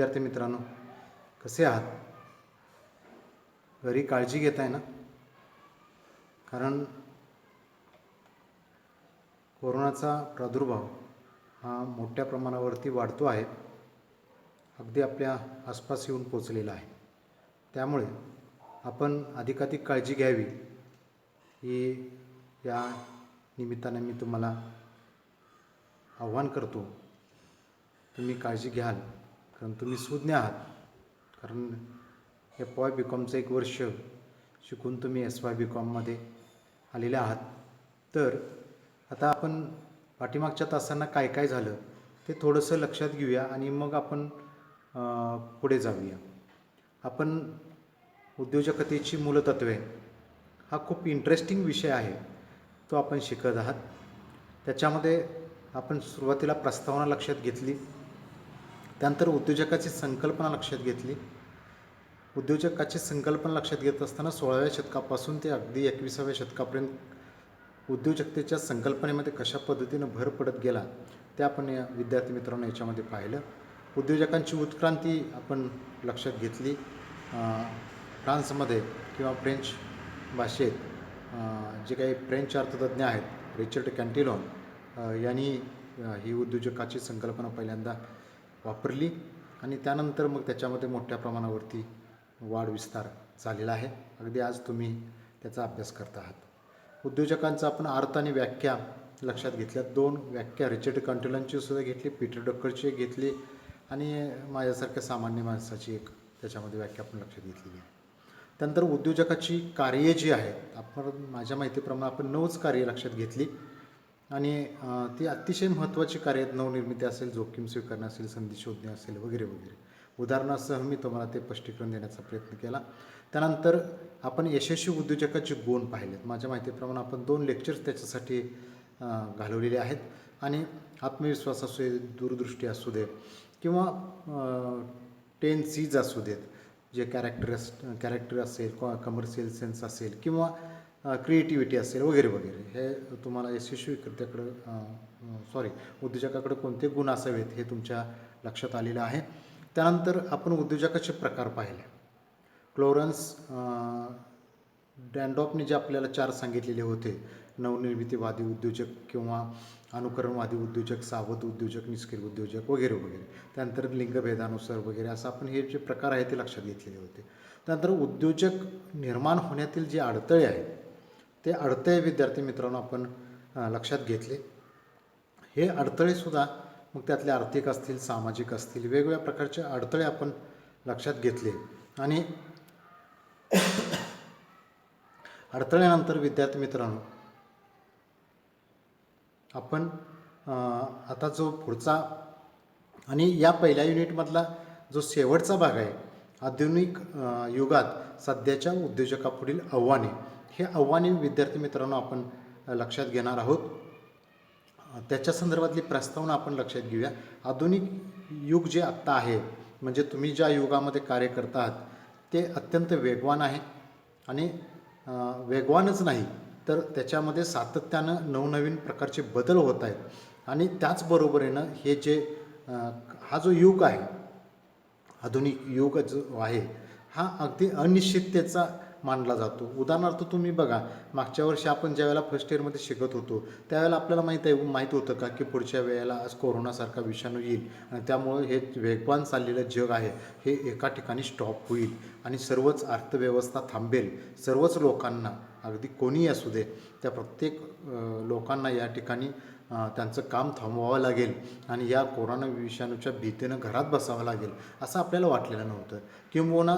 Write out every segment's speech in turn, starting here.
विद्यार्थी मित्रांनो, कसे आहात? घरी काळजी घेताय ना? कारण कोरोनाचा प्रादुर्भाव हा मोठ्या प्रमाणावरती वाढतो आहे, अगदी आपल्या आसपास येऊन पोचलेला आहे. त्यामुळे आपण अधिकाधिक काळजी घ्यावी ही या निमित्ताने मी तुम्हाला आव्हान करतो. तुम्ही काळजी घ्याल, कारण तुम्ही सुज्ञ आहात. कारण FY BComचं एक वर्ष शिकून तुम्ही SY BComमध्ये आलेले आहात. तर आता आपण पाठीमागच्या तासांना काय काय झालं ते थोडंसं लक्षात घेऊया आणि मग आपण पुढे जाऊया. आपण उद्योजकतेची मूलतत्वे हा खूप इंटरेस्टिंग विषय आहे, तो आपण शिकत आहात. त्याच्यामध्ये आपण सुरुवातीला प्रस्तावना लक्षात घेतली, त्यानंतर उद्योजकाची संकल्पना लक्षात घेतली. उद्योजकाची संकल्पना लक्षात घेत असताना 16व्या शतकापासून ते अगदी 21व्या शतकापर्यंत उद्योजकतेच्या संकल्पनेमध्ये कशा पद्धतीनं भर पडत गेला ते आपण या विद्यार्थी मित्रांनो याच्यामध्ये पाहिलं. उद्योजकांची उत्क्रांती आपण लक्षात घेतली. फ्रान्समध्ये किंवा फ्रेंच भाषेत जे काही फ्रेंच अर्थतज्ञ आहेत रिचर्ड कॅन्टिलॉन यांनी ही उद्योजकाची संकल्पना पहिल्यांदा वापरली आणि त्यानंतर मग त्याच्यामध्ये मोठ्या प्रमाणावरती वाढ विस्तार झालेला आहे. अगदी आज तुम्ही त्याचा अभ्यास करत आहात. उद्योजकांचा आपण अर्थ आणि व्याख्या लक्षात घेतल्या. 2 व्याख्या रिचर्ड कॅन्टिलॉनची सुद्धा घेतली, पीटर ड्रक्करची एक घेतली आणि माझ्यासारख्या सामान्य माणसाची एक त्याच्यामध्ये व्याख्या आपण लक्षात घेतलेली आहे. त्यानंतर उद्योजकाची कार्ये जी आहेत, आपण माझ्या माहितीप्रमाणे आपण 9च कार्ये लक्षात घेतली आणि ती अतिशय महत्त्वाची कार्य आहेत. नवनिर्मिती असेल, जोखीम स्वीकारणं असेल, संधी शोधणे असेल वगैरे वगैरे. उदाहरणासह मी तुम्हाला ते स्पष्टीकरण देण्याचा प्रयत्न केला. त्यानंतर आपण यशस्वी उद्योजकाचे गुण पाहिलेत. माझ्या माहितीप्रमाणे आपण 2 लेक्चर्स त्याच्यासाठी घालवलेले आहेत आणि आत्मविश्वास असू दे, दूरदृष्टी असू दे किंवा 10 C's असू देत, जे कॅरेक्टर असेल, कमर्शियल सेन्स असेल किंवा क्रिएटिव्हिटी असेल वगैरे वगैरे. हे तुम्हाला यशस्वी उद्योजकाकडे कोणते गुण असावेत हे तुमच्या लक्षात आलेलं आहे. त्यानंतर आपण उद्योजकाचे प्रकार पाहिले. क्लोरन्स डॅन्डॉफने जे आपल्याला 4 सांगितलेले होते, नवनिर्मितीवादी उद्योजक किंवा अनुकरणवादी उद्योजक, सावध उद्योजक, निष्क्रिय उद्योजक वगैरे वगैरे. त्यानंतर लिंगभेदानुसार वगैरे असं आपण हे जे प्रकार आहेत ते लक्षात घेतलेले होते. त्यानंतर उद्योजक निर्माण होण्यातील जे अडथळे आहेत ते अडथळे विद्यार्थी मित्रांनो आपण लक्षात घेतले. हे अडथळेसुद्धा मग त्यातले आर्थिक असतील, सामाजिक असतील, वेगवेगळ्या प्रकारचे अडथळे आपण लक्षात घेतले आणि अडथळ्यानंतर विद्यार्थी मित्रांनो आपण आता जो पुढचा आणि या पहिल्या युनिटमधला जो शेवटचा भाग आहे, आधुनिक युगात सध्याच्या उद्योजकापुढील आव्हाने, हे आव्हाने विद्यार्थी मित्रांनो आपण लक्षात घेणार आहोत. त्याच्या संदर्भातली प्रस्तावना आपण लक्षात घेऊया. आधुनिक युग जे आत्ता आहे, म्हणजे तुम्ही ज्या युगामध्ये कार्य करता आहात ते अत्यंत वेगवान आहे आणि वेगवानच नाही तर त्याच्यामध्ये सातत्यानं नवनवीन प्रकारचे बदल होत आहेत आणि त्याचबरोबरीनं हे जे हा जो युग आहे, आधुनिक युग जो आहे हा अगदी अनिश्चिततेचा मानला जातो. उदाहरणार्थ तुम्ही बघा, मागच्या वर्षी आपण ज्यावेळेला फर्स्ट इयरमध्ये शिकत होतो त्यावेळेला आपल्याला माहीत होतं का की पुढच्या वेळेला आज कोरोनासारखा विषाणू येईल आणि त्यामुळे हे वेगवान चाललेलं जग आहे हे एका ठिकाणी स्टॉप होईल आणि सर्वच अर्थव्यवस्था थांबेल. सर्वच लोकांना, अगदी कोणीही असू दे, त्या प्रत्येक लोकांना या ठिकाणी त्यांचं काम थांबवावं लागेल आणि या कोरोना विषाणूच्या भीतीनं घरात बसावं लागेल असं आपल्याला वाटलेलं नव्हतं. किंबहुना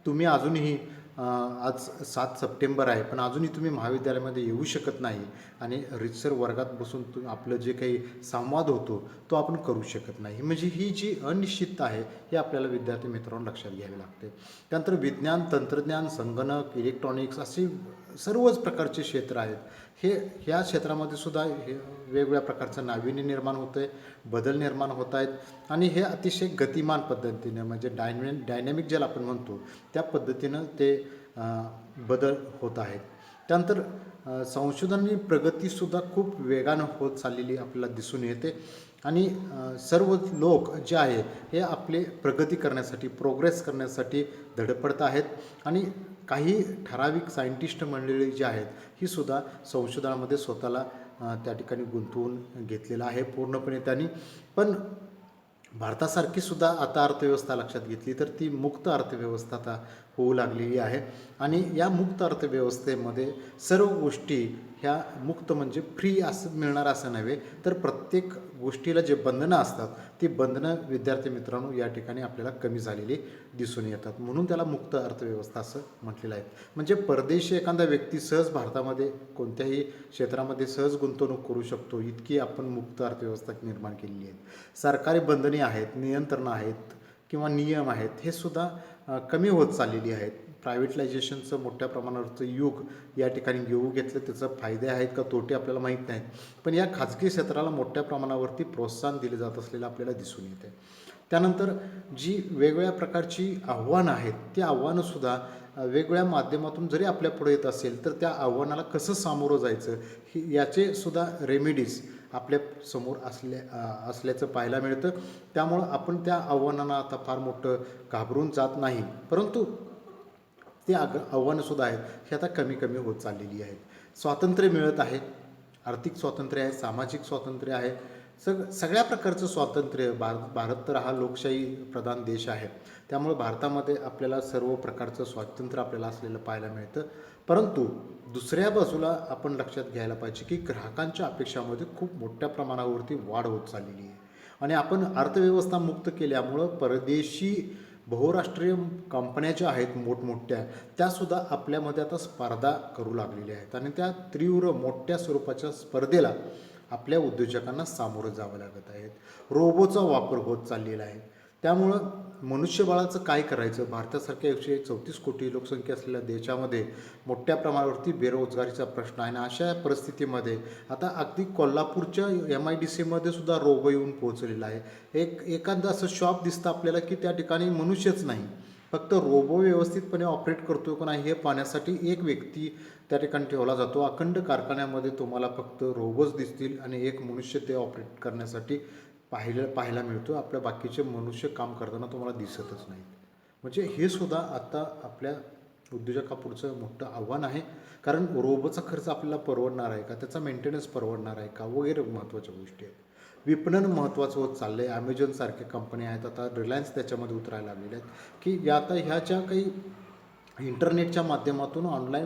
तुम्ही अजूनही आज 7 सप्टेंबर आहे पण अजूनही तुम्ही महाविद्यालयामध्ये येऊ शकत नाही आणि रीतसर वर्गात बसून आपलं जे काही संवाद होतो तो आपण करू शकत नाही. म्हणजे ही जी अनिश्चितता आहे हे आपल्याला विद्यार्थी मित्रांनो लक्षात घ्यावी लागते. त्यानंतर विज्ञान, तंत्रज्ञान, संगणक, इलेक्ट्रॉनिक्स असे सर्वच प्रकारचे क्षेत्र आहेत. ह्या क्षेत्रामध्ये सुद्धा वेगवेगळ्या प्रकारचं नाविन्य निर्माण होतं आहे, बदल निर्माण होत आहेत आणि हे अतिशय गतिमान पद्धतीनं, म्हणजे डायनॅमिक ज्याला आपण म्हणतो त्या पद्धतीनं ते बदल होत आहेत. त्यानंतर संशोधन आणि प्रगतीसुद्धा खूप वेगानं होत चाललेली आपल्याला दिसून येते आणि सर्व लोक जे आहे हे आपले प्रगती करण्यासाठी प्रोग्रेस करण्यासाठी धडपडत आहेत. आणि काही ठराविक सायंटिस्ट मंडळी जी आहेत ही सुद्धा संशोधनामध्ये स्वतःला त्या ठिकाणी गुंतवून घेतलेलं आहे पूर्णपणे त्यांनी. पण भारतासारखी सुद्धा आता अर्थव्यवस्था लक्षात घेतली तर ती मुक्त अर्थव्यवस्था आता होऊ लागलेली आहे. आणि या मुक्त अर्थव्यवस्थेमध्ये सर्व गोष्टी ह्या मुक्त म्हणजे फ्री असं मिळणार असं नव्हे, तर प्रत्येक गोष्टीला जे बंधनं असतात ती बंधनं विद्यार्थी मित्रांनो या ठिकाणी आपल्याला कमी झालेली दिसून येतात. म्हणून त्याला मुक्त अर्थव्यवस्था असं म्हटलेलं आहे. म्हणजे परदेशी एखादा व्यक्ती सहज भारतामध्ये कोणत्याही क्षेत्रामध्ये सहज गुंतवणूक करू शकतो, इतकी आपण मुक्त अर्थव्यवस्था निर्माण केलेली आहे. सरकारी बंधने आहेत, नियंत्रणं आहेत किंवा नियम आहेत, हे सुद्धा कमी होत चाललेली आहेत. प्रायव्हेटलायझेशनचं मोठ्या प्रमाणावरचं युग या ठिकाणी घेऊ घेतलं, त्याचं फायदे आहेत का तोटे आपल्याला माहीत नाहीत. पण या खाजगी क्षेत्राला मोठ्या प्रमाणावरती प्रोत्साहन दिले जात असलेलं आपल्याला दिसून येते. त्यानंतर जी वेगवेगळ्या प्रकारची आव्हानं आहेत ती आव्हानंसुद्धा वेगवेगळ्या माध्यमातून जरी आपल्या पुढे येत असेल तर त्या आव्हानाला कसं सामोरं जायचं ही याचे सुद्धा रेमेडीज आपल्या समोर असल्याचं पाहायला मिळतं. त्यामुळं आपण त्या आव्हानांना आता फार मोठं घाबरून जात नाही, परंतु ती आव्हानंसुद्धा आहेत ही आता कमी कमी होत चाललेली आहेत. स्वातंत्र्य मिळत आहे, आर्थिक स्वातंत्र्य आहे, सामाजिक स्वातंत्र्य आहे, सगळ्या प्रकारचं स्वातंत्र्य. भारत तर हा लोकशाही प्रधान देश आहे, त्यामुळे भारतामध्ये आपल्याला सर्व प्रकारचं स्वातंत्र्य आपल्याला असलेलं पाहायला मिळतं. परंतु दुसऱ्या बाजूला आपण लक्षात घ्यायला पाहिजे की ग्राहकांच्या अपेक्षामध्ये खूप मोठ्या प्रमाणावरती वाढ होत चाललेली आहे. आणि आपण अर्थव्यवस्था मुक्त केल्यामुळं परदेशी बहुराष्ट्रीय कंपन्या ज्या आहेत मोठमोठ्या त्यासुद्धा आपल्यामध्ये आता स्पर्धा करू लागलेल्या आहेत. आणि त्या तीव्र मोठ्या स्वरूपाच्या स्पर्धेला आपल्या उद्योजकांना सामोरं जावं लागत आहेत. रोबोचा वापर होत चाललेला आहे. त्यामुळं मनुष्यबळाचं काय करायचं. भारतासारख्या 134 कोटी लोकसंख्या असलेल्या देशामध्ये मोठ्या प्रमाणावरती बेरोजगारीचा प्रश्न आहे. आणि अशा परिस्थितीमध्ये आता अगदी कोल्हापूरच्या MIDCमध्ये सुद्धा रोबो येऊन पोहोचलेला आहे. एखादं असं शॉप दिसतं आपल्याला की त्या ठिकाणी मनुष्यच नाही, फक्त रोबो व्यवस्थितपणे ऑपरेट करतो का नाही हे पाहण्यासाठी एक व्यक्ती त्या ठिकाणी ठेवला जातो. अखंड कारखान्यामध्ये तुम्हाला फक्त रोबोच दिसतील आणि एक मनुष्य ते ऑपरेट करण्यासाठी पाहायला मिळतो. आपल्या बाकीचे मनुष्य काम करताना तुम्हाला दिसतच नाहीत. म्हणजे हे सुद्धा आता आपल्या उद्योजकापुढचं मोठं आव्हान आहे. कारण रोबोचा खर्च आपल्याला परवडणार आहे का, त्याचा मेंटेनन्स परवडणार आहे का वगैरे महत्त्वाच्या गोष्टी आहेत. विपणन महत्त्वाचं होत चाललं आहे. ॲमेझॉनसारख्या कंपन्या आहेत, आता रिलायन्स त्याच्यामध्ये उतरायला लागलेल्या आहेत की आता ह्याच्या काही इंटरनेटच्या माध्यमातून ऑनलाईन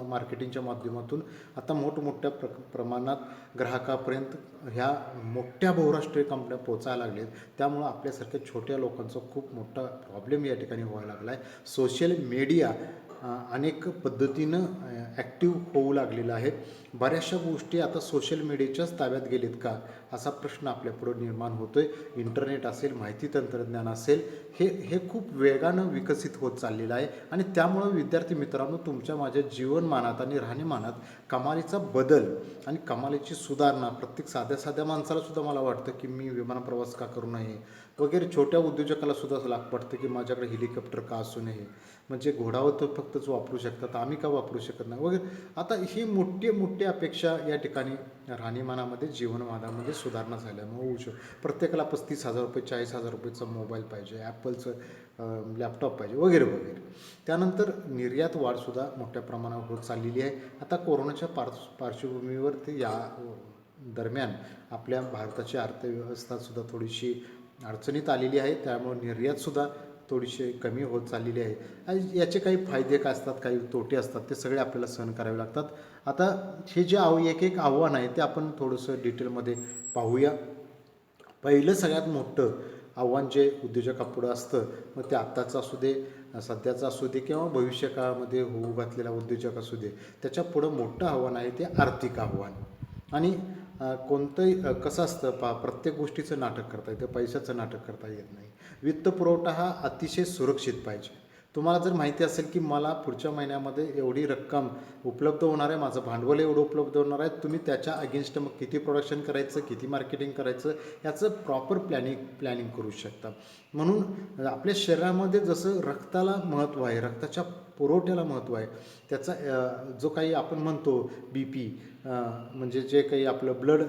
मार्केटिंगच्या माध्यमातून आता मोठमोठ्या प्रमाणात ग्राहकापर्यंत ह्या मोठ्या बहुराष्ट्रीय कंपन्या पोचायला लागल्या आहेत. त्यामुळं आपल्यासारख्या छोट्या लोकांचा खूप मोठा प्रॉब्लेम या ठिकाणी व्हायला लागला आहे. सोशल मीडिया अनेक पद्धतीनं ॲक्टिव्ह होऊ लागलेला आहे. बऱ्याचशा गोष्टी आता सोशल मीडियाच्याच ताब्यात गेलेत का असा प्रश्न आपल्यापुढं निर्माण होतो आहे. इंटरनेट असेल, माहिती तंत्रज्ञान असेल, हे खूप वेगानं विकसित होत चाललेलं आहे. आणि त्यामुळं विद्यार्थी मित्रांनो तुमच्या माझ्या जीवनमानात आणि राहणीमानात कमालीचा बदल आणि कमालीची सुधारणा प्रत्येक साध्या माणसाला सुद्धा मला वाटतं की मी विमान प्रवास का करू नये वगैरे. छोट्या उद्योजकाला सुद्धा वाटतं की माझ्याकडे हेलिकॉप्टर का असू नये, म्हणजे घोडावर तर फक्तच वापरू शकतात, आम्ही का वापरू शकत नाही वगैरे. आता ही मोठी अपेक्षा या ठिकाणी राहणीमानामध्ये जीवनमानामध्ये सुधारणा झाल्यामुळे होऊ शकतो. प्रत्येकाला 35,000 रुपये 40,000 रुपयेचा मोबाईल पाहिजे, ॲपलचं लॅपटॉप पाहिजे वगैरे वगैरे. त्यानंतर निर्यात वाढसुद्धा मोठ्या प्रमाणावर होत चाललेली आहे. आता कोरोनाच्या पार्श्वभूमीवर ते या दरम्यान आपल्या भारताची अर्थव्यवस्थासुद्धा थोडीशी अडचणीत आलेली आहे. त्यामुळे निर्यातसुद्धा थोडीशी कमी होत चाललेली आहे. आणि याचे काही फायदे काय असतात, काही तोटे असतात, ते सगळे आपल्याला सहन करावे लागतात. आता हे जे एक आव्हान आहे ते आपण थोडंसं डिटेलमध्ये पाहूया. पहिलं सगळ्यात मोठं आव्हान जे उद्योजकापुढं असतं, मग ते आत्ताचं असू दे, सध्याचं असू दे किंवा भविष्यकाळामध्ये होऊ घातलेला उद्योजक असू दे, त्याच्या पुढं मोठं आव्हान आहे ते आर्थिक आव्हान. आणि कोणतंही कसं असतं प्रत्येक गोष्टीचं नाटक करता येतं, पैशाचं नाटक करता येत नाही. वित्तपुरवठा हा अतिशय सुरक्षित पाहिजे. तुम्हाला जर माहिती असेल की मला पुढच्या महिन्यामध्ये एवढी रक्कम उपलब्ध होणार आहे, माझं भांडवल एवढं उपलब्ध होणार आहे, तुम्ही त्याच्या अगेन्स्ट मग किती प्रोडक्शन करायचं, किती मार्केटिंग करायचं याचं प्रॉपर प्लॅनिंग करू शकता. म्हणून आपल्या शरीरामध्ये जसं रक्ताला महत्त्व आहे, रक्ताच्या पुरवठ्याला महत्त्व आहे, त्याचा जो काही आपण म्हणतो बी पी, म्हणजे जे काही आपलं ब्लड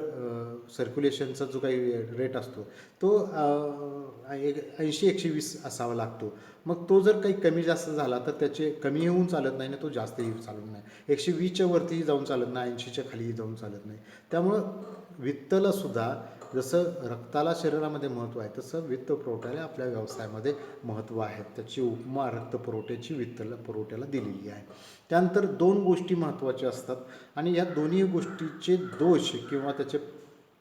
सर्क्युलेशनचा जो काही रेट असतो तो 80-120 असावा लागतो. मग तो जर काही कमी जास्त झाला तर त्याचे कमी होऊन चालत नाही ना, तो जास्तही चालत नाही. 120च्या वरतीही जाऊन चालत नाही, 80च्या खालीही जाऊन चालत नाही. त्यामुळं वित्तला सुद्धा जसं रक्ताला शरीरामध्ये महत्त्व आहे तसं वित्त पुरवठ्याला आपल्या व्यवसायामध्ये महत्त्व आहे. त्याची उपमा रक्त पुरवठ्याची वित्तला पुरवठ्याला दिलेली आहे. त्यानंतर 2 गोष्टी महत्त्वाच्या असतात आणि या दोन्ही गोष्टीचे दोष किंवा त्याचे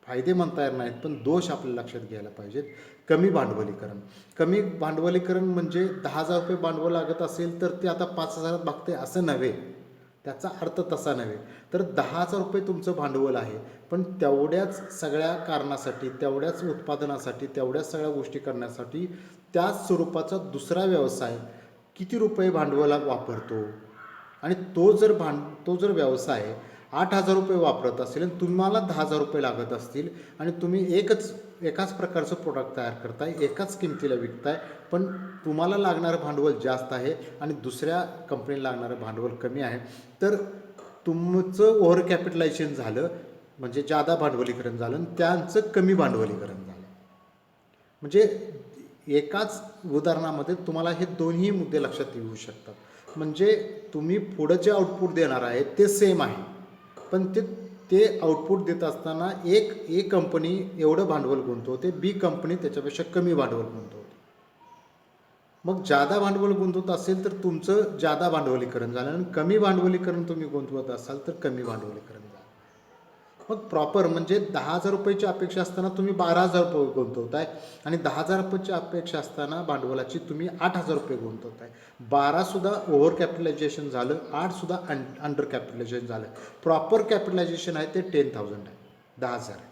फायदे म्हणता येणार नाहीत, पण दोष आपल्याला लक्षात घ्यायला पाहिजेत. कमी भांडवलीकरण. कमी भांडवलीकरण म्हणजे 10,000 रुपये भांडवल लागत असेल तर ते आता 5,000 भागते असं नव्हे, त्याचा अर्थ तसा नव्हे. तर 10,000 रुपये तुमचं भांडवल आहे, पण तेवढ्याच सगळ्या कारणासाठी, तेवढ्याच उत्पादनासाठी, तेवढ्याच सगळ्या गोष्टी करण्यासाठी त्याच स्वरूपाचा दुसरा व्यवसाय किती रुपये भांडवला वापरतो आणि तो जर व्यवसाय 8,000 रुपये वापरत असेल आणि तुम्हाला 10,000 रुपये लागत असतील आणि तुम्ही एकाच प्रकारचं प्रोडक्ट तयार करताय, एकाच किमतीला विकताय, पण तुम्हाला लागणारं भांडवल जास्त आहे आणि दुसऱ्या कंपनीला लागणारं भांडवल कमी आहे, तर तुमचं ओव्हर कॅपिटलायझेशन झालं, म्हणजे जादा भांडवलीकरण झालं आणि त्यांचं कमी भांडवलीकरण झालं. म्हणजे एकाच उदाहरणामध्ये तुम्हाला हे दोन्ही मुद्दे लक्षात येऊ शकतात. म्हणजे तुम्ही पुढं जे आउटपुट देणार आहे ते सेम आहे, पण ते आउटपुट देत असताना एक कंपनी एवढं भांडवल गुंतवते, बी कंपनी त्याच्यापेक्षा कमी भांडवल गुंतवते. मग जादा भांडवल गुंतवत असेल तर तुमचं जादा भांडवलीकरण झालं आणि कमी भांडवलीकरण तुम्ही गुंतवत असाल तर कमी भांडवलीकरण झालं. मग प्रॉपर म्हणजे 10,000 रुपयाची अपेक्षा असताना तुम्ही 12,000 रुपये गुंतवताय आणि 10,000 रुपयाची अपेक्षा असताना भांडवलाची तुम्ही 8,000 रुपये गुंतवताय. 12सुद्धा ओव्हर कॅपिटलायझेशन झालं, 8सुद्धा अंडर कॅपिटलायझेशन झालं. प्रॉपर कॅपिटलायझेशन आहे ते 10,000 आहे, 10,000 आहे.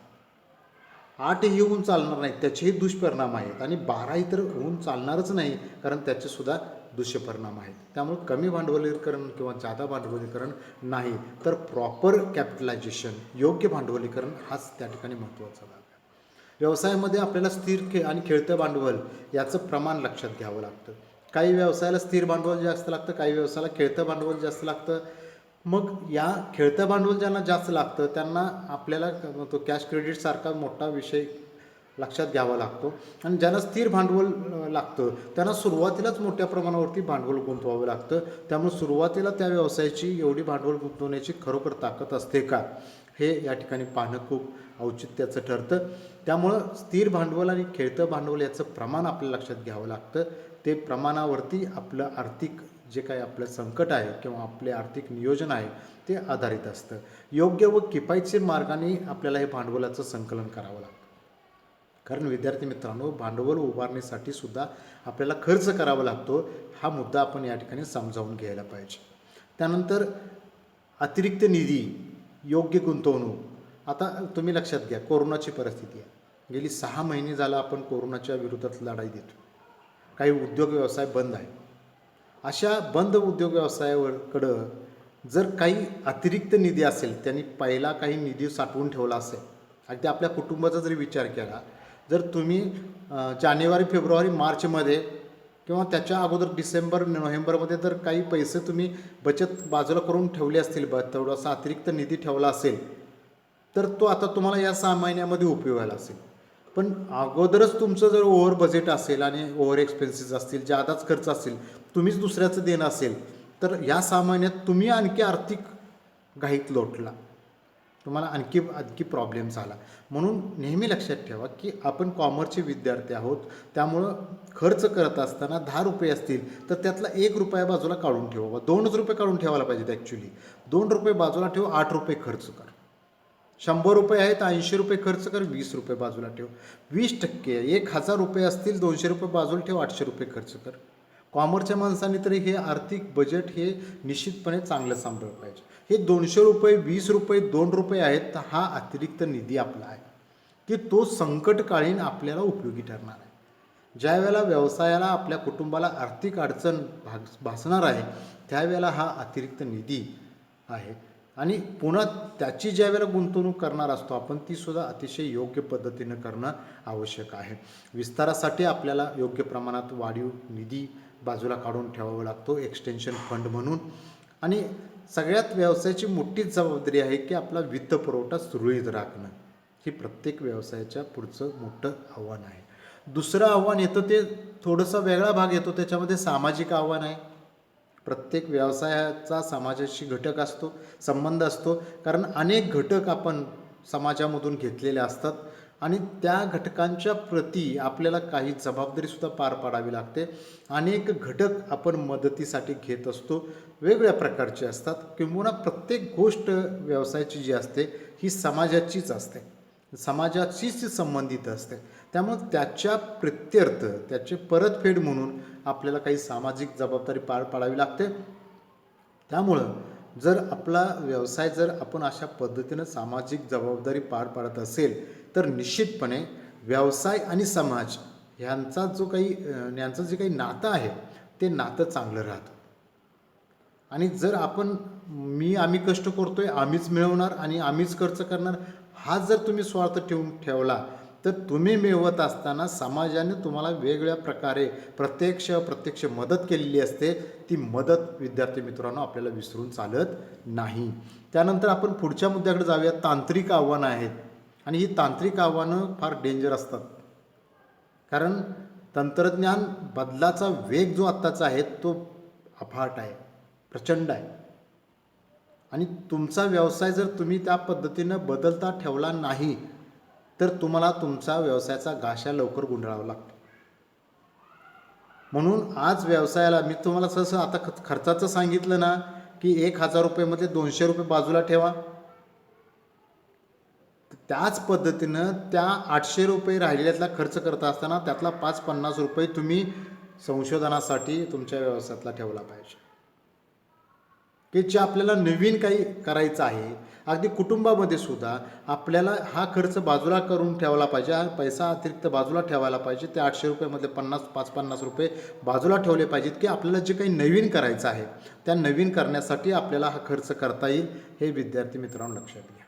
8ही होऊन चालणार नाही, त्याचेही दुष्परिणाम आहेत आणि 12ही तर होऊन चालणारच नाही, कारण त्याचेसुद्धा दुष्परिणाम आहेत. त्यामुळे कमी भांडवलीकरण किंवा जादा भांडवलीकरण नाही, तर प्रॉपर कॅपिटलायझेशन, योग्य भांडवलीकरण हाच त्या ठिकाणी महत्त्वाचा भाग आहे. व्यवसायामध्ये आपल्याला स्थिर आणि खेळतं भांडवल याचं प्रमाण लक्षात घ्यावं लागतं. काही व्यवसायाला स्थिर भांडवल जास्त लागतं, काही व्यवसायाला खेळतं भांडवल जास्त लागतं. मग या खेळतं भांडवल ज्यांना जास्त लागतं त्यांना आपल्याला तो कॅश क्रेडिटसारखा मोठा विषय लक्षात घ्यावा लागतो आणि ज्यांना स्थिर भांडवल लागतं त्यांना सुरुवातीलाच मोठ्या प्रमाणावरती भांडवल गुंतवावं लागतं. त्यामुळे सुरुवातीला त्या व्यवसायाची एवढी भांडवल गुंतवण्याची खरोखर ताकद असते का, हे या ठिकाणी पाहणं खूप औचित्याचं ठरतं. त्यामुळं स्थिर भांडवल आणि खेळतं भांडवल याचं प्रमाण आपल्याला लक्षात घ्यावं लागतं. ते प्रमाणावरती आपलं आर्थिक जे काही आपलं संकट आहे किंवा आपले आर्थिक नियोजन आहे ते आधारित असतं. योग्य व किफायतशीर मार्गाने आपल्याला हे भांडवलाचं संकलन करावं लागतं. कारण विद्यार्थी मित्रांनो, भांडवल उभारण्यासाठी सुद्धा आपल्याला खर्च करावा लागतो, हा मुद्दा आपण या ठिकाणी समजावून घ्यायला पाहिजे. त्यानंतर अतिरिक्त निधी, योग्य गुंतवणूक. आता तुम्ही लक्षात घ्या, कोरोनाची परिस्थिती आहे. गेली 6 महिने झालं आपण कोरोनाच्या विरोधात लढाई देतो. काही उद्योग व्यवसाय बंद आहे. अशा बंद उद्योग व्यवसायाकडं जर काही अतिरिक्त निधी असेल, त्यांनी पहिला काही निधी साठवून ठेवला असेल, अगदी आपल्या कुटुंबाचा जरी विचार केला, जर तुम्ही जानेवारी, फेब्रुवारी, मार्चमध्ये किंवा त्याच्या अगोदर डिसेंबर, नोव्हेंबरमध्ये जर काही पैसे तुम्ही बचत बाजूला करून ठेवले असतील, तेवढासा अतिरिक्त निधी ठेवला असेल, तर तो आता तुम्हाला या 6 महिन्यामध्ये उपयोगाला असेल. पण अगोदरच तुमचं जर ओव्हर बजेट असेल आणि ओव्हर एक्सपेन्सेस असतील, जादाच खर्च असेल, तुम्हीच दुसऱ्याचं देणं असेल, तर या 6 महिन्यात तुम्ही आणखी आर्थिक घाईत लोटला, तुम्हाला आणखी प्रॉब्लेम झाला. म्हणून नेहमी लक्षात ठेवा की आपण कॉमर्सचे विद्यार्थी आहोत. त्यामुळं खर्च करत असताना 10 रुपये असतील तर त्यातला 1 रुपया बाजूला काढून ठेवा. 2च रुपये काढून ठेवायला पाहिजेत ॲक्च्युली. 2 रुपये बाजूला ठेव, 8 रुपये खर्च कर. 100 रुपये आहेत, 80 रुपये खर्च कर, 20 रुपये बाजूला ठेव. 20% 1,000 रुपये असतील, 200 रुपये बाजूला ठेव, 800 रुपये खर्च कर. कॉमर्सच्या माणसांनी तरी हे आर्थिक बजेट हे निश्चितपणे चांगलं सांभाळलं पाहिजे. हे 200 रुपये, 20 रुपये, 2 रुपये आहेत, तर हा अतिरिक्त निधी आपला आहे की तो संकटकालीन आपल्याला उपयोगी ठरणार आहे. ज्या वेळेला व्यवसायाला, आपल्या कुटुंबाला आर्थिक अडचण भासणार आहे, त्यावेळेला हा अतिरिक्त निधी आहे आणि पुन्हा त्याची ज्या वेळेला गुंतवणूक करणार असतो आपण, तीसुद्धा अतिशय योग्य पद्धतीनं करणं आवश्यक आहे. विस्तारासाठी आपल्याला योग्य प्रमाणात वाढीव निधी बाजूला काढून ठेवावा लागतो एक्सटेन्शन फंड म्हणून. आणि सगळ्यात व्यवसायाची मोठीच जबाबदारी आहे की आपला वित्तपुरवठा सुरळीत राखणं. ही प्रत्येक व्यवसायाच्या पुढचं मोठं आव्हान आहे. दुसरं आव्हान येतं ते थोडासा वेगळा भाग येतो, त्याच्यामध्ये सामाजिक आव्हान आहे. प्रत्येक व्यवसायाचा समाजाशी घटक असतो, संबंध असतो. कारण अनेक घटक आपण समाजामधून घेतलेले असतात आणि त्या घटकांच्या प्रती आपल्याला काही जबाबदारीसुद्धा पार पाडावी लागते. अनेक घटक आपण मदतीसाठी घेत असतो, वेगवेगळ्या प्रकारचे असतात. किंबहुना प्रत्येक गोष्ट व्यवसायाची जी असते ही समाजाचीच असते, समाजाशीच संबंधित असते. त्यामुळे त्याच्या प्रित्यर्थ, त्याची परतफेड म्हणून आपल्याला काही सामाजिक जबाबदारी पार पाडावी लागते. त्यामुळं जर आपला व्यवसाय जर आपण अशा पद्धतीनं सामाजिक जबाबदारी पार पाडत असेल तर निश्चितपणे व्यवसाय आणि समाज यांचं जे काही नातं आहे ते नातं चांगलं राहतं. आणि जर आपण आम्ही कष्ट करतोय, आम्हीच मिळवणार आणि आम्हीच खर्च करणार, हा जर तुम्ही स्वार्थ ठेवला तर तुम्ही मिळवत असताना समाजाने तुम्हाला वेगवेगळ्या प्रकारे प्रत्यक्ष मदत केलेली असते. ती मदत विद्यार्थी मित्रांनो आपल्याला विसरून चालत नाही. त्यानंतर आपण पुढच्या मुद्द्याकडे जाऊया. तांत्रिक आव्हानं आहेत आणि ही तांत्रिक आव्हानं फार डेंजर असतात. कारण तंत्रज्ञान बदलाचा वेग जो आत्ताचा आहे तो अफाट आहे, प्रचंड आहे. आणि तुमचा व्यवसाय जर तुम्ही त्या पद्धतीनं बदलता ठेवला नाही तर तुम्हाला तुमचा व्यवसायाचा गाशा लवकर गुंडाळावा लागतो. म्हणून आज व्यवसायाला मी तुम्हाला सहसा आता खर्चाचं सांगितलं ना की 1,000 रुपयेमध्ये 200 रुपये बाजूला ठेवा. त्याच पद्धतीनं त्या 800 रुपये राहिलेल्यातला खर्च करत असताना त्यातला 5-50 रुपये तुम्ही संशोधनासाठी तुमच्या व्यवसायातला ठेवला पाहिजे, की जे आपल्याला नवीन काही करायचं आहे. अगदी कुटुंबामध्ये सुद्धा आपल्याला हा खर्च बाजूला करून ठेवला पाहिजे, हा पैसा अतिरिक्त बाजूला ठेवायला पाहिजे. त्या 800 रुपयामधले 5-50 रुपये बाजूला ठेवले पाहिजेत, की आपल्याला जे काही नवीन करायचं आहे त्या नवीन करण्यासाठी आपल्याला हा खर्च करता येईल. हे विद्यार्थी मित्रांनो लक्षात घ्या.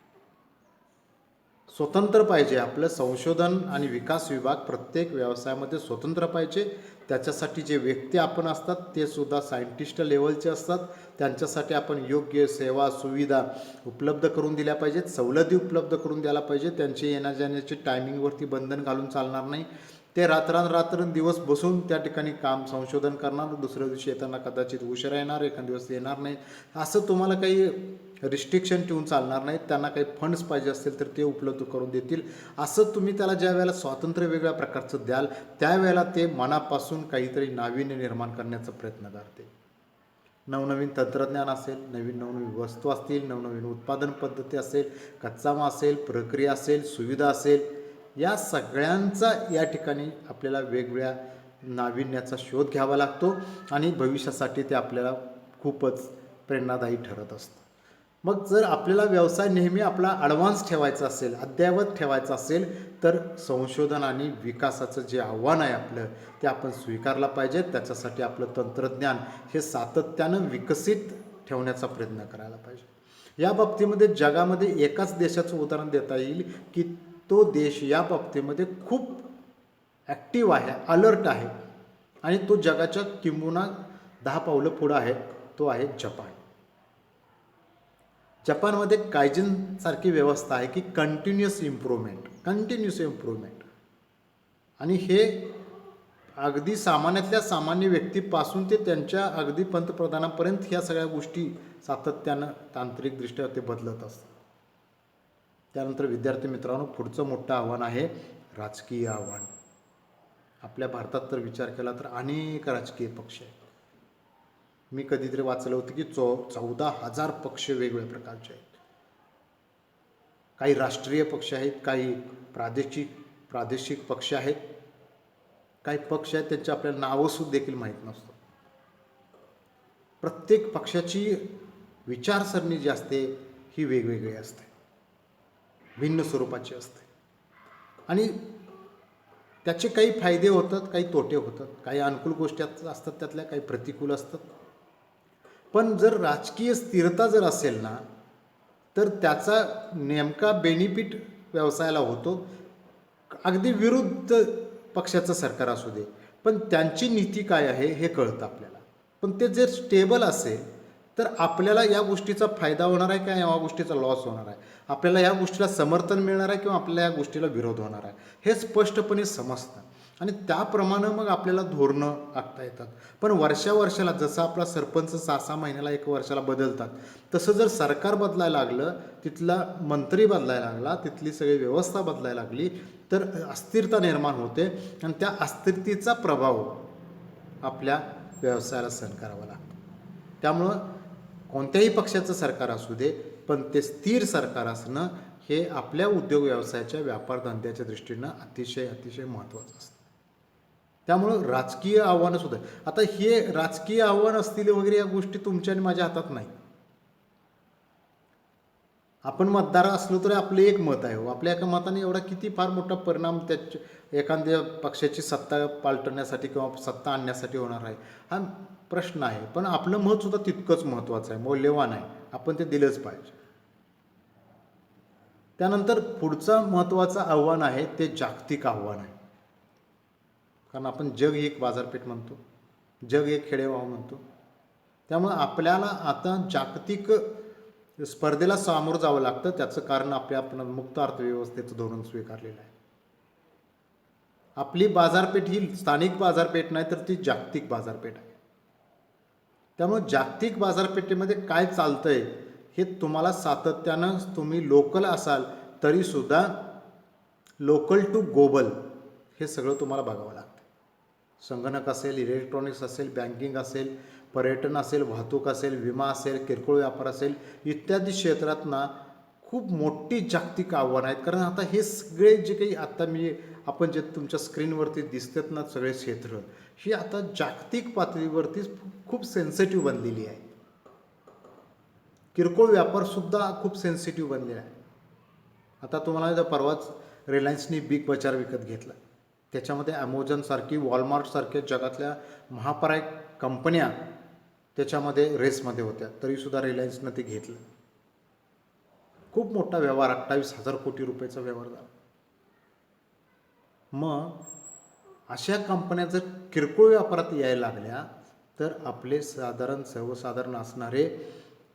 स्वतंत्र पाहिजे आपलं संशोधन आणि विकास विभाग प्रत्येक व्यवसायामध्ये स्वतंत्र पाहिजे. त्याच्यासाठी जे व्यक्ती आपण असतात ते सुद्धा सायंटिस्ट लेवलचे असतात. त्यांच्यासाठी आपण योग्य सेवा सुविधा उपलब्ध करून दिल्या पाहिजेत, सवलती उपलब्ध करून द्यायला पाहिजे. त्यांची येण्या जाण्याची टायमिंगवरती बंधन घालून चालणार नाही. ते रात्रंदिवस बसून त्या ठिकाणी काम संशोधन करणार, दुसऱ्या दिवशी येताना कदाचित उशिरा येणार, एखाद दिवस येणार नाही. असं तुम्हाला काही रिस्ट्रिक्शन ठेवून चालणार नाहीत. त्यांना काही फंड्स पाहिजे असतील तर ते उपलब्ध करून देतील. असं तुम्ही त्याला ज्या वेळेला स्वातंत्र्य वेगळ्या प्रकारचं द्याल त्यावेळेला ते मनापासून काहीतरी नाविन्य निर्माण करण्याचा प्रयत्न करते. नवनवीन तंत्रज्ञान असेल, नवनवीन वस्तू असतील, नवनवीन उत्पादन पद्धती असेल, कच्चा माल असेल, प्रक्रिया असेल, सुविधा असेल, या सगळ्यांचा या ठिकाणी आपल्याला वेगवेगळ्या नाविन्याचा शोध घ्यावा लागतो आणि भविष्यासाठी ते आपल्याला खूपच प्रेरणादायी ठरत असतं. मग जर आपल्याला व्यवसाय नेहमी आपला ॲडव्हान्स ठेवायचा असेल, अद्ययावत ठेवायचा असेल तर संशोधन आणि विकासाचं जे आव्हान आहे आपलं ते आपण स्वीकारला पाहिजे. त्याच्यासाठी आपलं तंत्रज्ञान हे सातत्यानं विकसित ठेवण्याचा प्रयत्न करायला पाहिजे. या बाबतीमध्ये जगामध्ये एकाच देशाचं उदाहरण देता येईल की तो देश या बाबतीमध्ये खूप ॲक्टिव्ह आहे, अलर्ट आहे आणि तो जगाच्या किंबहुना 10 पावलं पुढं आहे. तो आहे जपान. जपानमध्ये कायजन सारखी व्यवस्था आहे की कंटिन्युअस इम्प्रूव्हमेंट आणि हे अगदी सामान्यातल्या सामान्य व्यक्तीपासून ते त्यांच्या अगदी पंतप्रधानापर्यंत ह्या सगळ्या गोष्टी सातत्यानं तांत्रिकदृष्ट्या ते बदलत असतात. त्यानंतर विद्यार्थी मित्रांनो पुढचं मोठं आव्हान आहे राजकीय आव्हान. आपल्या भारतात तर विचार केला तर अनेक राजकीय पक्ष आहेत. मी कधीतरी वाचलं होतं की 14,000 पक्ष वेगवेगळ्या प्रकारचे आहेत. काही राष्ट्रीय पक्ष आहेत, काही प्रादेशिक पक्ष आहेत, काही पक्ष आहेत त्यांची आपल्याला नावंसुद्धा देखील माहीत नसतं. प्रत्येक पक्षाची विचारसरणी जी असते ही वेगवेगळी असते, भिन्न स्वरूपाची असते आणि त्याचे काही फायदे होतात, काही तोटे होतात, काही अनुकूल गोष्टी असतात त्यातल्या, काही प्रतिकूल असतात. पण जर राजकीय स्थिरता जर असेल ना तर त्याचा नेमका बेनिफिट व्यवसायाला होतो. अगदी विरुद्ध पक्षाचं सरकार असू दे, पण त्यांची नीती काय आहे हे कळतं आपल्याला. पण ते जर स्टेबल असेल तर आपल्याला या गोष्टीचा फायदा होणार आहे किंवा या गोष्टीचा लॉस होणार आहे, आपल्याला या गोष्टीला समर्थन मिळणार आहे किंवा आपल्याला या गोष्टीला विरोध होणार आहे, हे स्पष्टपणे समजतं आणि त्याप्रमाणे मग आपल्याला धोरणं आखता येतात. पण वर्षाला जसं आपला सरपंच 6-6 महिन्याला 1 वर्षाला बदलतात, तसं जर सरकार बदलायला लागलं, तिथला मंत्री बदलायला लागला, तिथली सगळी व्यवस्था बदलायला लागली, तर अस्थिरता निर्माण होते आणि त्या अस्थिरतेचा प्रभाव आपल्या व्यवसायाला सहन करावा लागतो. त्यामुळं कोणत्याही पक्षाचं सरकार असू दे, पण ते स्थिर सरकार असणं हे आपल्या उद्योग व्यवसायाच्या व्यापारधंद्याच्या दृष्टीनं अतिशय महत्त्वाचं असतं. त्यामुळं राजकीय आव्हानंसुद्धा, आता हे राजकीय आव्हान असतील वगैरे या गोष्टी तुमच्या आणि माझ्या हातात नाही. आपण मतदार असलो तरी आपलं एक मत आहे, आपल्या एका मताने एवढा किती फार मोठा परिणाम एखाद्या पक्षाची सत्ता पालटण्यासाठी किंवा सत्ता आणण्यासाठी होणार आहे, हा प्रश्न आहे. पण आपलं मतसुद्धा तितकंच महत्त्वाचं आहे, मौल्यवान आहे, आपण ते दिलंच पाहिजे. त्यानंतर पुढचं महत्त्वाचं आव्हान आहे ते जागतिक आव्हान आहे. कारण आपण जग एक बाजारपेठ म्हणतो, जग एक खेडेगाव म्हणतो. त्यामुळे आपल्याला आता जागतिक स्पर्धेला सामोरं जावं लागतं. त्याचं कारण आपण मुक्त अर्थव्यवस्थेचं धोरण स्वीकारलेलं आहे. आपली बाजारपेठ ही स्थानिक बाजारपेठ नाही तर ती जागतिक बाजारपेठ आहे. त्यामुळे जागतिक बाजारपेठेमध्ये काय चालतंय हे तुम्हाला सातत्यानं, तुम्ही लोकल असाल तरीसुद्धा लोकल टू ग्लोबल हे सगळं तुम्हाला बघावं लागतं. संगणक असेल, इलेक्ट्रॉनिक्स असेल, बँकिंग असेल, पर्यटन असेल, वाहतूक असेल, विमा असेल, किरकोळ व्यापार असेल, इत्यादी क्षेत्रात ना खूप मोठी जागतिक आव्हानं आहेत. कारण आता हे सगळे जे काही आता आपण जे तुमच्या स्क्रीनवरती दिसतात ना सगळे क्षेत्र, ही आता जागतिक पातळीवरती खूप सेन्सिटिव्ह बनलेली आहे. किरकोळ व्यापारसुद्धा खूप सेन्सिटिव्ह बनलेला आहे. आता तुम्हाला परवाच रिलायन्सनी बिग बाजार विकत घेतला. त्याच्यामध्ये ॲमेझॉनसारखी, वॉलमार्टसारख्या जगातल्या महापराय कंपन्या त्याच्यामध्ये रेसमध्ये होत्या, तरीसुद्धा रिलायन्सनं ते घेतलं. खूप मोठा व्यवहार, 28,000 कोटी रुपयाचा व्यवहार झाला. मग अशा कंपन्या जर किरकोळ व्यापारात यायला लागल्या तर आपले सर्वसाधारण असणारे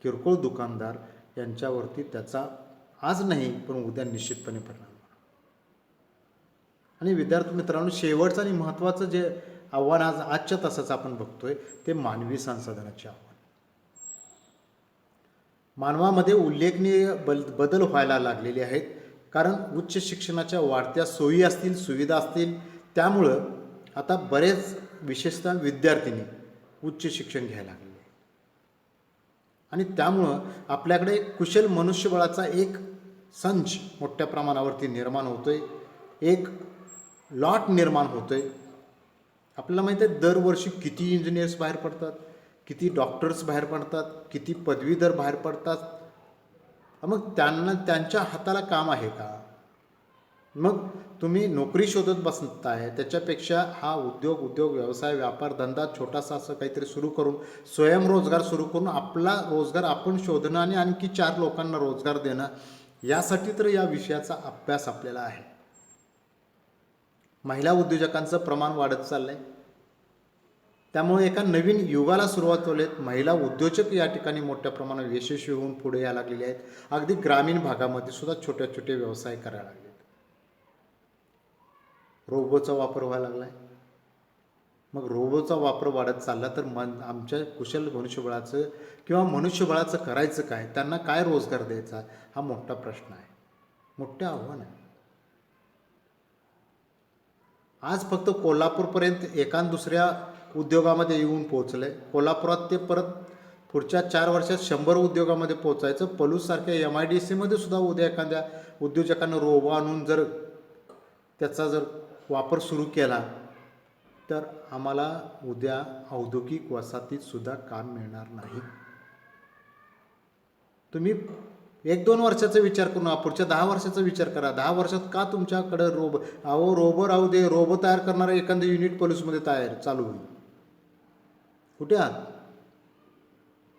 किरकोळ दुकानदार यांच्यावरती त्याचा आज नाही पण उद्या निश्चितपणे परिणाम होणार. आणि विद्यार्थी मित्रांनो, शेवटचं आणि महत्त्वाचं जे आव्हान आजच्या तासाचं आपण बघतोय ते मानवी संसाधनाचे आव्हान. मानवामध्ये उल्लेखनीय बदल व्हायला लागलेले आहेत. कारण उच्च शिक्षणाच्या वाढत्या सोयी असतील, सुविधा असतील, त्यामुळं आता बरेच विशेषतः विद्यार्थ्यांनी उच्च शिक्षण घ्यायला लागले आणि त्यामुळं आपल्याकडे कुशल मनुष्यबळाचा एक संच मोठ्या प्रमाणावरती निर्माण होतोय, एक लॉट निर्माण होतोय. आपल्याला माहिती आहे दरवर्षी किती इंजिनियर्स बाहेर पडतात, किती डॉक्टर्स बाहेर पडतात, किती पदवीधर बाहेर पडतात. मग त्यांच्या हाताला काम आहे का? मग तुम्ही नोकरी शोधत बसताय, त्याच्यापेक्षा हा उद्योग व्यवसाय, व्यापार, धंदा छोटासा असं काहीतरी सुरू करून, स्वयंरोजगार सुरू करून आपला रोजगार आपण शोधणं आणि आणखी 4 लोकांना रोजगार देणं, यासाठी तर या विषयाचा अभ्यास आपल्याला आहे. महिला उद्योजकांचं प्रमाण वाढत चाललं आहे. त्यामुळे एका नवीन युगाला सुरुवात होईल. महिला उद्योजक या ठिकाणी मोठ्या प्रमाणात यशस्वी होऊन पुढे यायला लागलेले आहेत. अगदी ग्रामीण भागामध्ये सुद्धा छोटे व्यवसाय करायला लागले. रोबोचा वापर व्हायला लागला आहे. मग रोबोचा वापर वाढत चालला तर आमच्या कुशल मनुष्यबळाचं किंवा मनुष्यबळाचं करायचं काय, त्यांना काय रोजगार द्यायचा, हा मोठा प्रश्न आहे, मोठं आव्हान आहे. आज फक्त कोल्हापूरपर्यंत एका दुसऱ्या उद्योगामध्ये येऊन पोहोचलं आहे. कोल्हापुरात ते परत पुढच्या 4 वर्षात 100 उद्योगामध्ये पोहोचायचं. पलूससारख्या MIDCमध्ये सुद्धा उद्या एखाद्या उद्योजकानं रोबो आणून जर त्याचा वापर सुरू केला तर आम्हाला उद्या औद्योगिक वसाहतीत सुद्धा काम मिळणार नाही. तुम्ही 1-2 वर्षाचा विचार करू नका, पुढच्या 10 वर्षाचा विचार करा. 10 वर्षात का तुमच्याकडं रोबो राहू दे, रोबो तयार करणारं एखादं युनिट पोलीसमध्ये चालू होईल. कुठे आहात?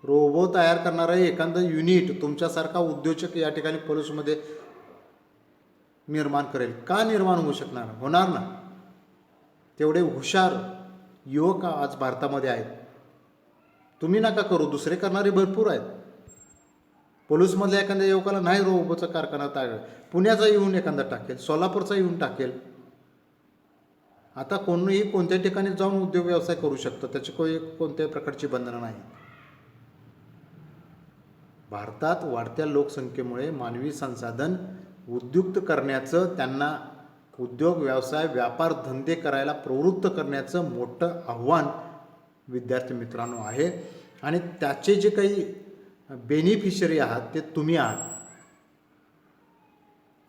रोबो तयार करणारं एखादं युनिट तुमच्यासारखा उद्योजक या ठिकाणी पलूसमध्ये निर्माण करेल का निर्माण होऊ शकणार होणार ना. तेवढे हुशार युवक आज भारतामध्ये आहेत. तुम्ही नका करू, दुसरे करणारे भरपूर आहेत. पलूसमधल्या एखाद्या युवकाला नाही रोबोचा कारखाना तयार, पुण्याचा येऊन एखादा टाकेल, सोलापूरचा येऊन टाकेल. आता कोणीही कोणत्या ठिकाणी जाऊन उद्योग व्यवसाय करू शकतो, त्याची कोणत्याही प्रकारची बंधनं नाही. भारतात वाढत्या लोकसंख्येमुळे मानवी संसाधन उद्युक्त करण्याचं, त्यांना उद्योग व्यवसाय व्यापार धंदे करायला प्रवृत्त करण्याचं मोठं आव्हान विद्यार्थी मित्रांनो आहे. आणि त्याचे जे काही बेनिफिशरी आहात ते तुम्ही आहात.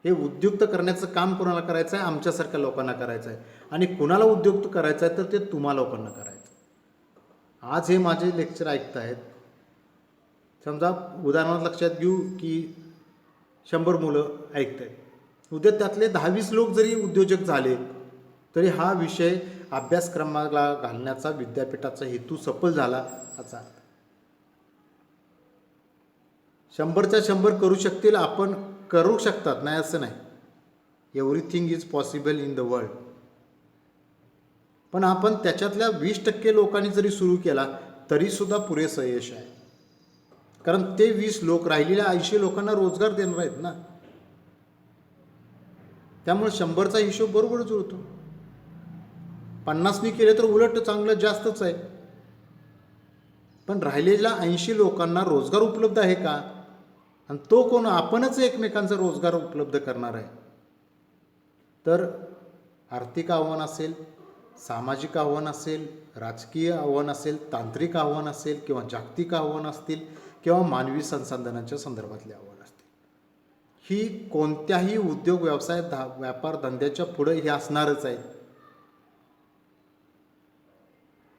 हे उद्युक्त करण्याचं काम कोणाला करायचं आहे? आमच्यासारख्या लोकांना करायचं आहे. आणि कुणाला उद्युक्त करायचं आहे तर ते तुम्हा लोकांना करायचं आहे. आज हे माझे लेक्चर ऐकतायत, समजा उदाहरणार्थ लक्षात घेऊ की 100 मुलं ऐकत आहेत. उद्या त्यातले 10-20 लोक जरी उद्योजक झाले तरी हा विषय अभ्यासक्रमाला घालण्याचा विद्यापीठाचा हेतू सफल झाला असा. 100च्या 100 करू शकतील, आपण करू शकतात नाही असं नाही. Everything is possible in the world. पण आपण त्याच्यातल्या 20% लोकांनी जरी सुरू केला तरीसुद्धा पुरेसं यश आहे. कारण ते 20 लोक राहिलेल्या 80 लोकांना रोजगार देणार आहेत ना. त्यामुळे 100चा हिशोब बरोबर जुळतो. 50नी केले तर उलट चांगलं जास्तच आहे. पण राहिलेल्या 80 लोकांना रोजगार उपलब्ध आहे का? आणि तो कोण? आपणच एकमेकांचा रोजगार उपलब्ध करणार आहे. तर आर्थिक आव्हान असेल, सामाजिक आव्हान असेल, राजकीय आव्हान असेल, तांत्रिक आव्हान असेल किंवा जागतिक आव्हान असतील किंवा मानवी संसाधनांच्या संदर्भातले आव्हान असतील, ही कोणत्याही उद्योग व्यवसाय व्यापार धंद्याच्या पुढे हे असणारच आहे.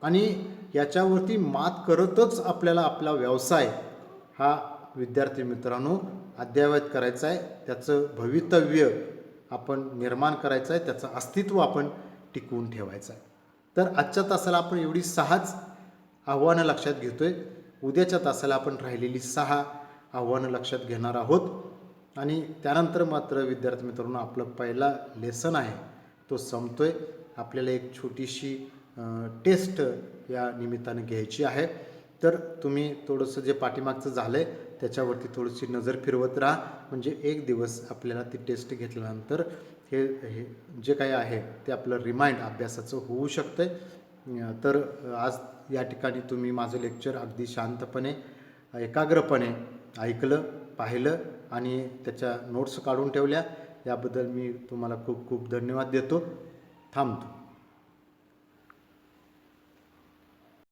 आणि याच्यावरती मात करतच आपल्याला आपला व्यवसाय हा विद्यार्थी मित्रांनो अद्ययावत करायचा आहे. त्याचं भवितव्य आपण निर्माण करायचं आहे, त्याचं अस्तित्व आपण टिकवून ठेवायचं आहे. तर आजच्या तासाला आपण एवढी 6च आव्हानं लक्षात घेतोय. उद्याच्या तासाला आपण राहिलेली 6 आव्हानं लक्षात घेणार आहोत. आणि त्यानंतर मात्र विद्यार्थी मित्रांनो आपलं पहिला लेसन आहे तो संपतोय. आपल्याला एक छोटीशी टेस्ट या निमित्तानं घ्यायची आहे. तर तुम्ही थोडंसं जे पाठीमागचं झालं आहे त्याच्यावरती थोडीशी नजर फिरवत राहा. म्हणजे एक दिवस आपल्याला ती टेस्ट घेतल्यानंतर हे जे काही आहे ते आपलं रिमाइंड अभ्यासाचं होऊ शकतं आहे. तर आज या ठिकाणी तुम्ही माझं लेक्चर अगदी शांतपणे एकाग्रपणे ऐकलं, पाहिलं आणि त्याच्या नोट्स काढून ठेवल्या. याबद्दल मी तुम्हाला खूप खूप धन्यवाद देतो. थांबतो.